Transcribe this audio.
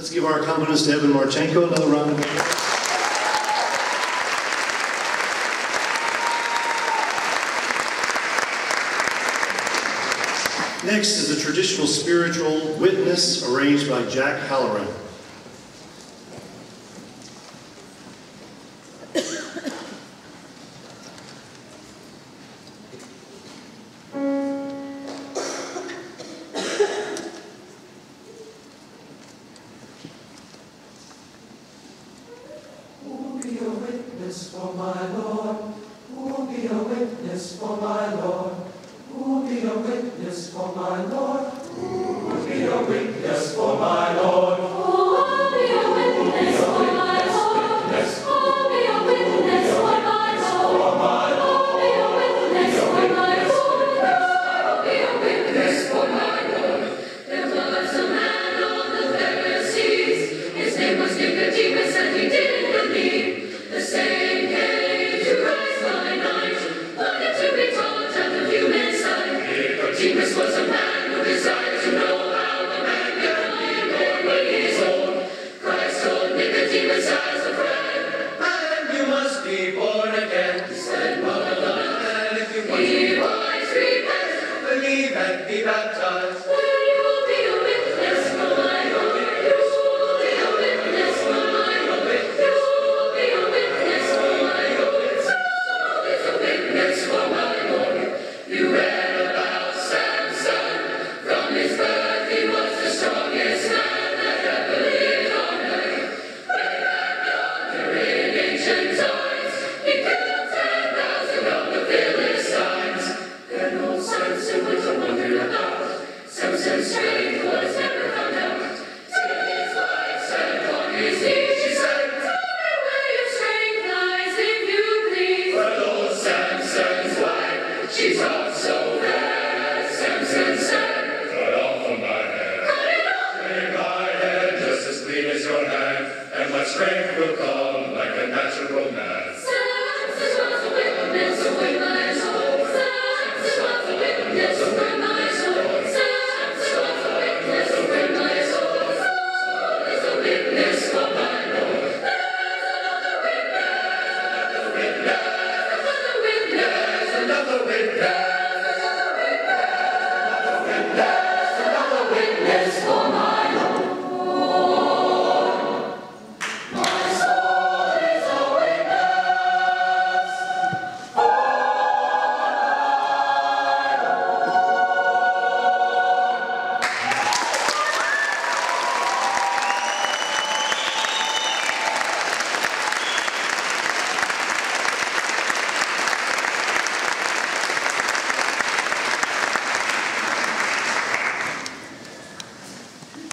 Let's give our accompanist Evan Marchenko another round of applause. Next is a traditional spiritual witness arranged by Jack Halloran. For my Lord, who will be a witness for my Lord? Who will be a witness for my Lord? Who will be a witness for my Lord?